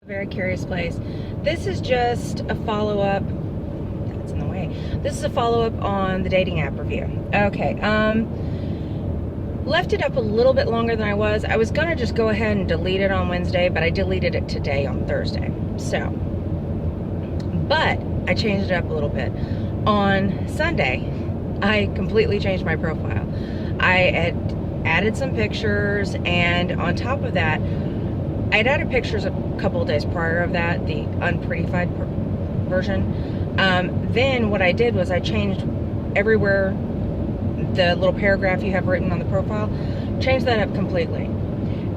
Very curious place. This is just a follow-up. That's in the way. This is a follow-up on the dating app review. Okay, left it up a little bit longer than I was. I was gonna just go ahead and delete it on Wednesday, but I deleted it today on Thursday. So, but I changed it up a little bit. On Sunday, I completely changed my profile. I had added some pictures, and on top of that, I'd added pictures a couple of days prior of that, the unprettified version. Then what I did was I changed everywhere, the little paragraph you have written on the profile, changed that up completely.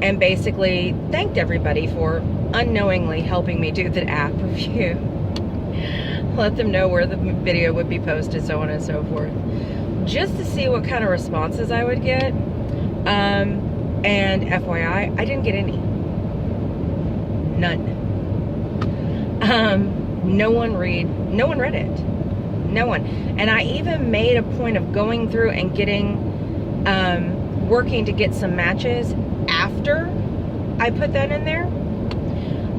And basically thanked everybody for unknowingly helping me do the app review. Let them know where the video would be posted, so on and so forth. Just to see what kind of responses I would get. And FYI, I didn't get any. None. No one read it. No one. And I even made a point of going through and getting, working to get some matches after I put that in there.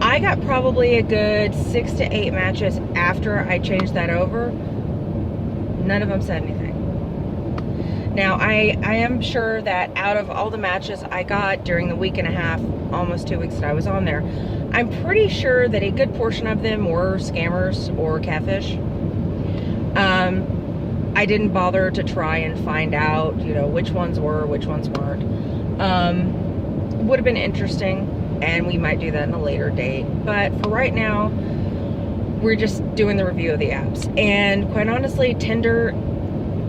I got probably a good 6 to 8 matches after I changed that over. None of them said anything. Now, I am sure that out of all the matches I got during the week and a half, almost 2 weeks that I was on there, I'm pretty sure that a good portion of them were scammers or catfish. I didn't bother to try and find out, you know, which ones were, which ones weren't. Would have been interesting, and we might do that in a later date. But for right now, we're just doing the review of the apps. And quite honestly, Tinder,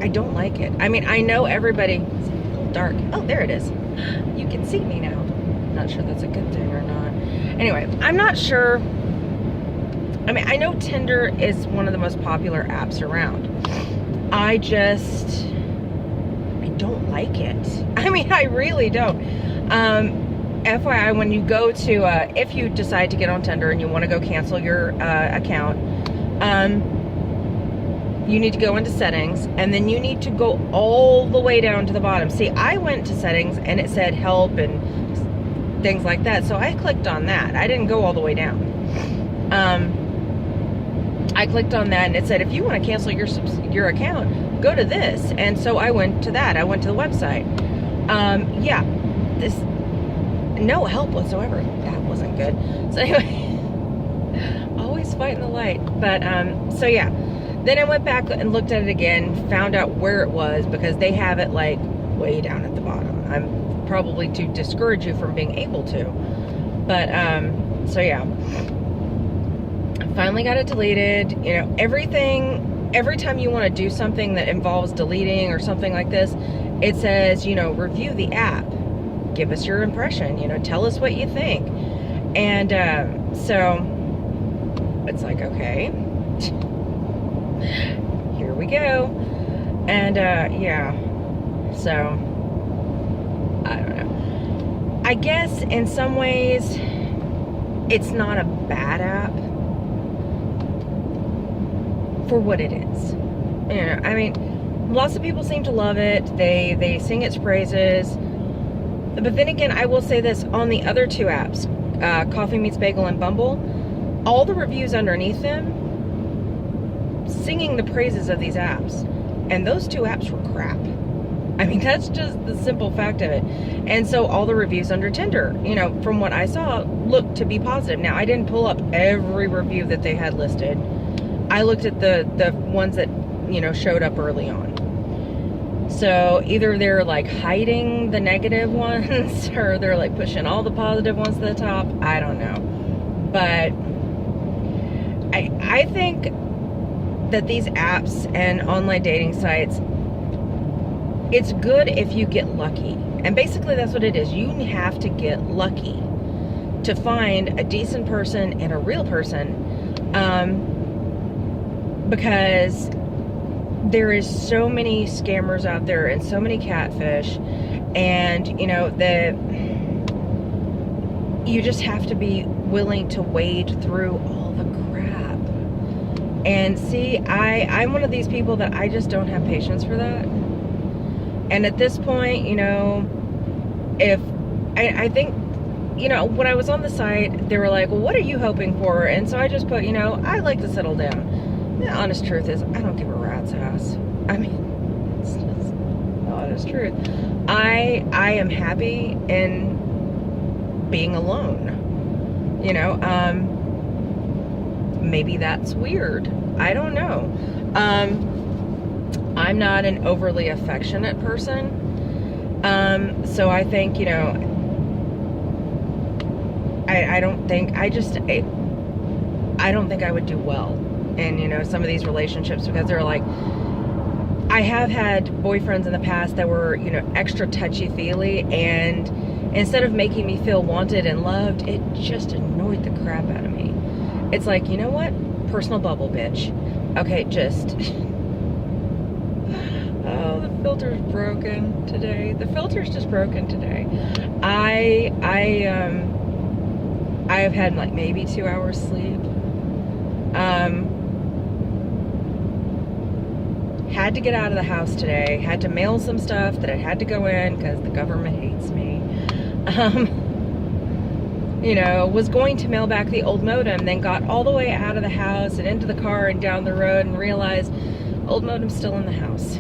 I don't like it. I mean, I know everybody, it's a little dark. Oh, there it is. You can see me now. Not sure that's a good thing or not. Anyway, I'm not sure. I mean, I know Tinder is one of the most popular apps around. I don't like it. I mean, I really don't. FYI, when you go to, if you decide to get on Tinder and you want to go cancel your account, you need to go into settings, and then you need to go all the way down to the bottom. See, I went to settings and it said help and things like that, so I clicked on that. I didn't go all the way down. I clicked on that and it said, if you want to cancel your account, go to this. And so I went to that. I went to the website. Yeah, no help whatsoever. That wasn't good. So anyway, always fighting the light. But so yeah, then I went back and looked at it again, found out where it was, because they have it like way down at the bottom. I'm probably to discourage you from being able to. But so yeah, finally got it deleted. You know, every time you want to do something that involves deleting or something like this, it says, you know, review the app, give us your impression, you know, tell us what you think. And so it's like, okay, here we go. And yeah, so I don't know. I guess in some ways it's not a bad app for what it is. You know, I mean, lots of people seem to love it. They sing its praises. But then again, I will say this, on the other two apps, Coffee Meets Bagel and Bumble, all the reviews underneath them singing the praises of these apps. And those two apps were crap. I mean, that's just the simple fact of it. And so all the reviews under Tinder, you know, from what I saw, looked to be positive. Now, I didn't pull up every review that they had listed. I looked at the ones that, you know, showed up early on. So either they're like hiding the negative ones or they're like pushing all the positive ones to the top. I don't know. But I think that these apps and online dating sites, it's good if you get lucky. And basically that's what it is. You have to get lucky to find a decent person and a real person. Because there is so many scammers out there and so many catfish, and you know, you just have to be willing to wade through all the crap. And see, I'm one of these people that I just don't have patience for that. And at this point, you know, if I think you know, when I was on the site, they were like, well, what are you hoping for? And so I just put, you know, I like to settle down. The honest truth is, I don't give a rat's ass. I mean, it's just the honest truth. I am happy in being alone. You know, maybe that's weird. I don't know. I'm not an overly affectionate person. So I think, you know, I don't think I don't think I would do well in, you know, some of these relationships, because they're like, I have had boyfriends in the past that were, you know, extra touchy-feely, and instead of making me feel wanted and loved, it just annoyed the crap out of me. It's like, you know what? Personal bubble, bitch. Okay, just... Oh, the filter's broken today. The filter's just broken today. I have had like maybe 2 hours sleep. Had to get out of the house today. Had to mail some stuff that I had to go in because the government hates me. You know, was going to mail back the old modem, then got all the way out of the house and into the car and down the road and realized old modem's still in the house.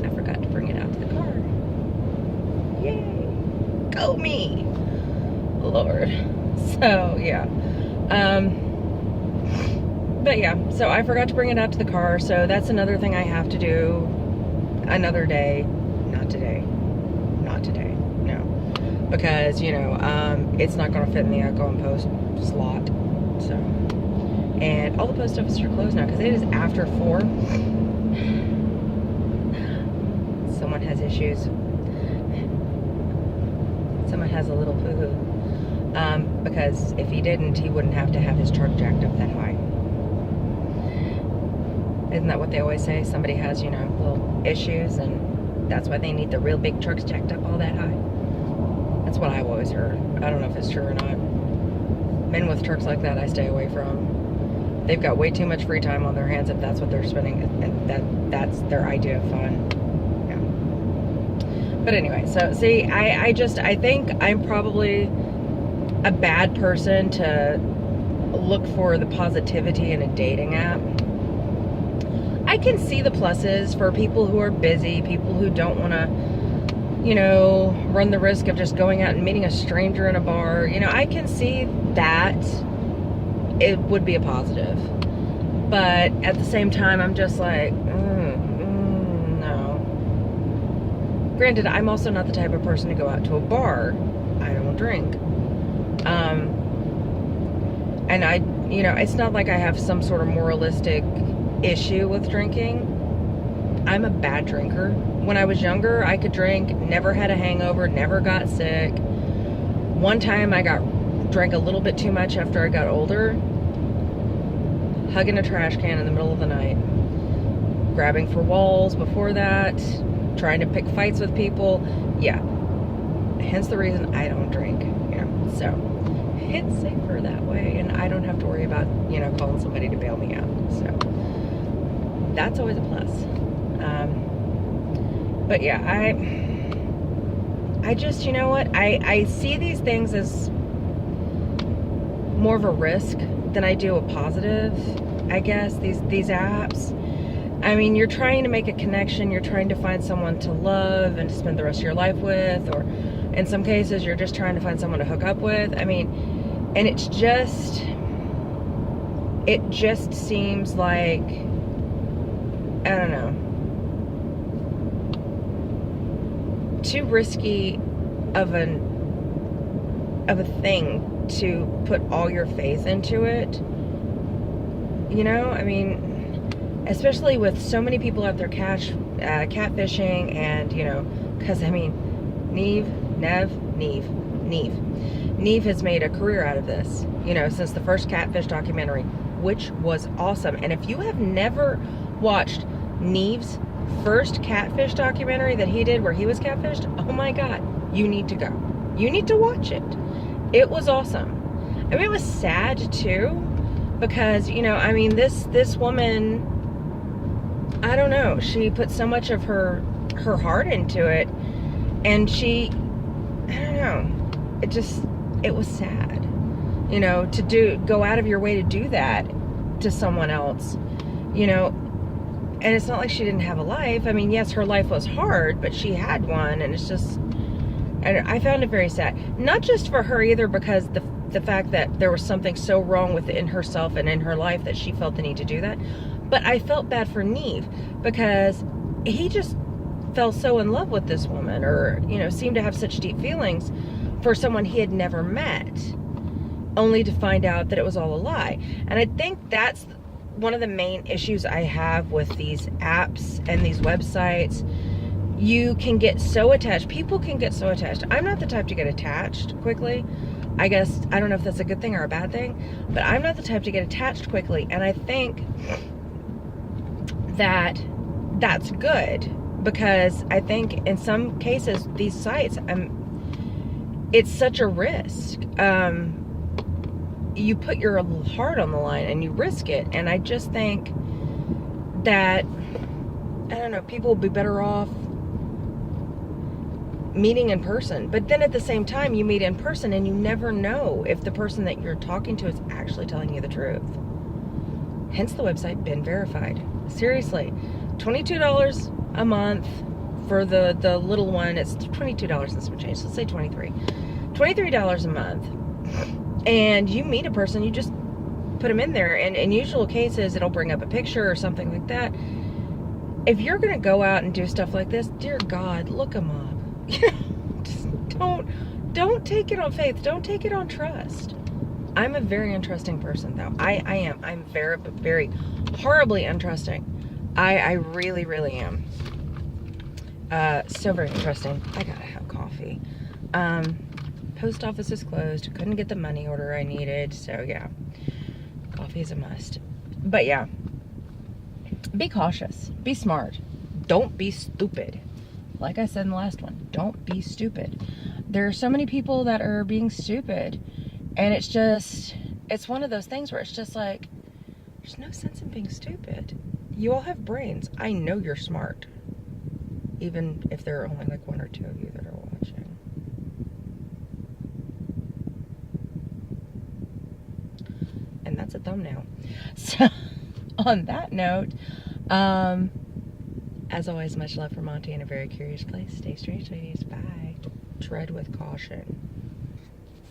I forgot to bring it out to the car. Yay! Go me! Lord. So, yeah. But yeah, so I forgot to bring it out to the car, so that's another thing I have to do another day. Not today. Not today. No. Because, you know, it's not going to fit in the Echo and Post slot. So. And all the post offices are closed now because it is after 4. Someone has issues. Someone has a little poo-hoo. Because if he didn't, he wouldn't have to have his truck jacked up that high. Isn't that what they always say? Somebody has, you know, little issues, and that's why they need the real big trucks jacked up all that high. That's what I've always heard. I don't know if it's true or not. Men with trucks like that, I stay away from. They've got way too much free time on their hands if that's what they're spending, and that's their idea of fun. Yeah. But anyway, so see, I think I'm probably a bad person to look for the positivity in a dating app. I can see the pluses for people who are busy, people who don't want to, you know, run the risk of just going out and meeting a stranger in a bar. You know, I can see that it would be a positive. But at the same time, I'm just like, no. Granted, I'm also not the type of person to go out to a bar. I don't drink. And I, you know, it's not like I have some sort of moralistic issue with drinking. I'm a bad drinker. When I was younger, I could drink, never had a hangover, never got sick. One time I drank a little bit too much after I got older. Hugging a trash can in the middle of the night. Grabbing for walls before that. Trying to pick fights with people. Yeah. Hence the reason I don't drink. You know, so it's safer that way, and I don't have to worry about, you know, calling somebody to bail me out. So that's always a plus. But yeah, I just, you know what, I see these things as more of a risk than I do a positive, I guess, these apps. I mean, you're trying to make a connection, you're trying to find someone to love and to spend the rest of your life with, or in some cases, you're just trying to find someone to hook up with. I mean, and it just seems like, I don't know, too risky of a thing to put all your faith into it. You know, I mean, especially with so many people out there catfishing, and, you know, because, I mean, Neve has made a career out of this, you know, since the first catfish documentary, which was awesome. And if you have never watched Neve's first catfish documentary that he did where he was catfished, oh my God, you need to go. You need to watch it. It was awesome. I mean, it was sad too, because, you know, I mean, this woman, I don't know, she put so much of her heart into it, and she, I don't know, it was sad, you know, to go out of your way to do that to someone else, you know. And it's not like she didn't have a life. I mean, yes, her life was hard, but she had one. And it's just, and I found it very sad. Not just for her either, because the fact that there was something so wrong within herself and in her life that she felt the need to do that. But I felt bad for Nev, because he just fell so in love with this woman, or, you know, seemed to have such deep feelings for someone he had never met, only to find out that it was all a lie. And I think that's one of the main issues I have with these apps and these websites. You can get so attached. People can get so attached. I'm not the type to get attached quickly. I guess, I don't know if that's a good thing or a bad thing, but I'm not the type to get attached quickly. And I think that that's good, because I think in some cases, these sites, it's such a risk. You put your heart on the line and you risk it. And I just think that, I don't know, people will be better off meeting in person. But then at the same time, you meet in person and you never know if the person that you're talking to is actually telling you the truth. Hence the website Been Verified. Seriously, $22 a month for the little one. It's $22 and some change. Let's say $23 a month. And you meet a person, you just put them in there, and in usual cases, it'll bring up a picture or something like that. If you're going to go out and do stuff like this, dear God, look them up. Just don't take it on faith. Don't take it on trust. I'm a very untrusting person, though. I am. I'm very, very horribly untrusting. I really, really am. So very untrusting. I gotta have coffee. Post office is closed. Couldn't get the money order I needed. So yeah, coffee is a must. But yeah, be cautious. Be smart. Don't be stupid. Like I said in the last one, don't be stupid. There are so many people that are being stupid. And it's just, it's one of those things where it's just like, there's no sense in being stupid. You all have brains. I know you're smart. Even if there are only like one or two of you that are watching. And that's a thumbnail. So, on that note, as always, much love from Monty in a very curious place. Stay strange, ladies. Bye. Tread with caution.